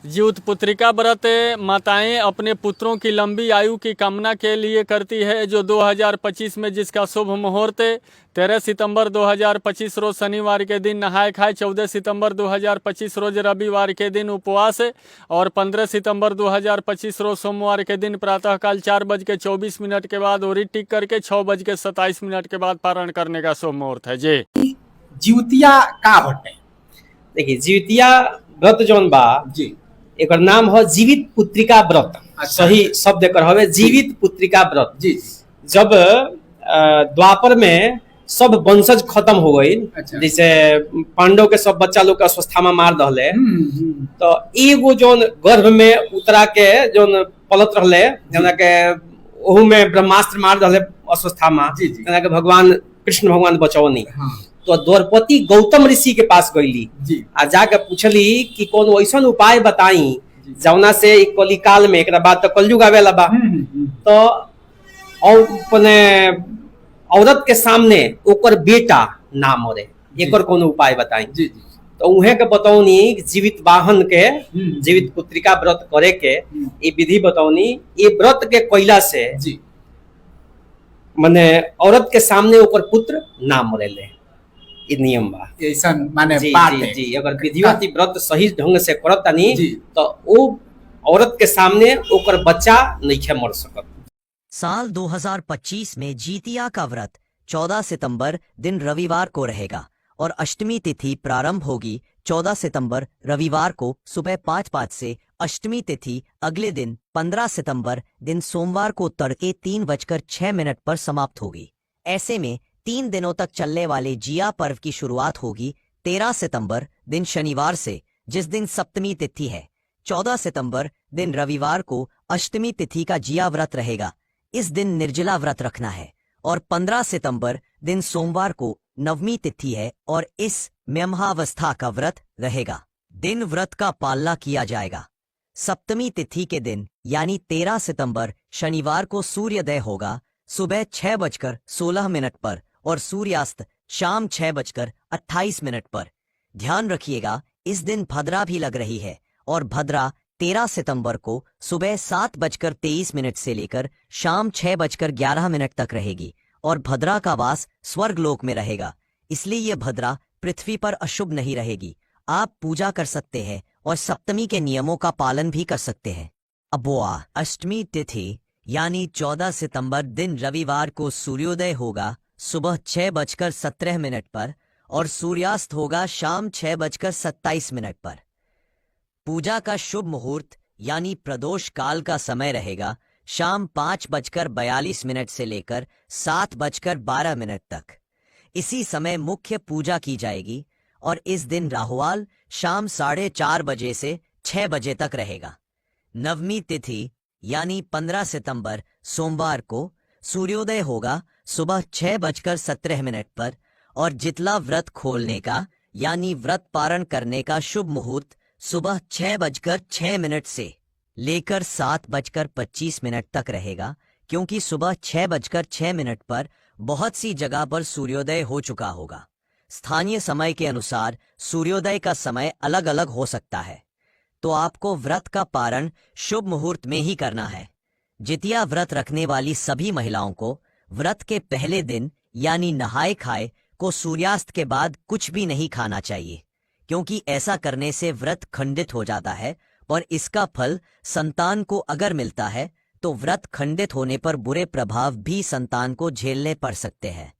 जीवित पुत्रिका व्रत माताएं अपने पुत्रों की लंबी आयु की कामना के लिए करती है, जो 2025 में जिसका शुभ मुहूर्त 13 सितंबर 2025 रोज शनिवार के दिन नहाय खाए, 14 सितंबर 2025 रोज रविवार के दिन उपवास और 15 सितंबर 2025 रोज सोमवार के दिन प्रातःकाल 4:24 के बाद ओरी टिक करके 6:27 के बाद पारण करने का शुभ मुहूर्त है। जी जीवतिया का हटे? देखिए, जीवितिया व्रत जौन बा जी, एक नाम हो जीवित पुत्रिका व्रत। सही शब्द एकर हवे जीवित पुत्रिका व्रत। जी, जब द्वापर में सब वंशज खत्म हो गई, अच्छा। जैसे पांडव के सब बच्चा लोग के अश्वत्थामा मार दहले, तो एगो जौन गर्भ में उतरा के जौन पलत रहले, जना के ओहू में ब्रह्मास्त्र मार दहले अश्वत्थामा, जना के भगवान कृष्ण भगवान बचौनी। हाँ। तो द्रौपदी गौतम ऋषि के पास गईली आ जाके पूछली कि कौन ऐसा उपाय बताई जौना से कली काल में, एक बाद तो कलयुग आवेला बा, तो अपने औरत के सामने ओकर बेटा ना मरे, एकर कौन उपाय बताई। तो उहे के बतौनी जीवित वाहन के जीवित पुत्रिका व्रत करे के ये विधि बतौनी। ये व्रत के कैला से माने औरत के सामने ओकर पुत्र ना मरेले, ये नियम बा। ऐसा माने जी, बात जी, है। जी, अगर विधिवत व्रत सही ढंग से करत तनी तो वो औरत के सामने ओकर बच्चा नहीं मर सकत। साल 2025 में जीतिया का व्रत 14 सितंबर दिन रविवार को रहेगा और अष्टमी तिथि प्रारंभ होगी 14 सितंबर रविवार को सुबह 5:05 से। अष्टमी तिथि अगले दिन 15 सितंबर दिन सोमवार को तड़के 3:06 पर समाप्त होगी। ऐसे में 3 दिनों तक चलने वाले जिया पर्व की शुरुआत होगी 13 सितंबर दिन शनिवार से, जिस दिन सप्तमी तिथि है। 14 सितंबर दिन रविवार को अष्टमी तिथि का जिया व्रत रहेगा, इस दिन निर्जला व्रत रखना है। और 15 सितंबर दिन सोमवार को नवमी तिथि है और इस म्यमहावस्था का व्रत रहेगा, दिन व्रत का पालना किया जाएगा। सप्तमी तिथि के दिन यानी 13 सितंबर शनिवार को सूर्योदय होगा सुबह 6:16 पर और सूर्यास्त शाम 6:28 पर। ध्यान रखिएगा, इस दिन भद्रा भी लग रही है और भद्रा 13 सितंबर को सुबह 7:23 से लेकर शाम 6:11 तक रहेगी और भद्रा का वास स्वर्गलोक में रहेगा, इसलिए यह भद्रा पृथ्वी पर अशुभ नहीं रहेगी। आप पूजा कर सकते हैं और सप्तमी के नियमों का पालन भी कर सकते हैं। अबुआ अष्टमी तिथि यानी 14 सितंबर दिन रविवार को सूर्योदय होगा सुबह 6:17 पर और सूर्यास्त होगा शाम 6:27 पर। पूजा का शुभ मुहूर्त यानी प्रदोष काल का समय रहेगा शाम 5:42 से लेकर 7:12 तक। इसी समय मुख्य पूजा की जाएगी और इस दिन राहुकाल शाम 4:30 बजे से 6 बजे तक रहेगा। नवमी तिथि यानी 15 सितंबर सोमवार को सूर्योदय होगा सुबह 6:17 पर और जितला व्रत खोलने का यानी व्रत पारण करने का शुभ मुहूर्त सुबह 6:06 से लेकर 7:25 तक रहेगा, क्योंकि सुबह 6:06 पर बहुत सी जगह पर सूर्योदय हो चुका होगा। स्थानीय समय के अनुसार सूर्योदय का समय अलग अलग हो सकता है, तो आपको व्रत का पारण शुभ मुहूर्त में ही करना है। जितिया व्रत रखने वाली सभी महिलाओं को व्रत के पहले दिन यानी नहाए खाए को सूर्यास्त के बाद कुछ भी नहीं खाना चाहिए, क्योंकि ऐसा करने से व्रत खंडित हो जाता है और इसका फल संतान को अगर मिलता है तो व्रत खंडित होने पर बुरे प्रभाव भी संतान को झेलने पड़ सकते हैं।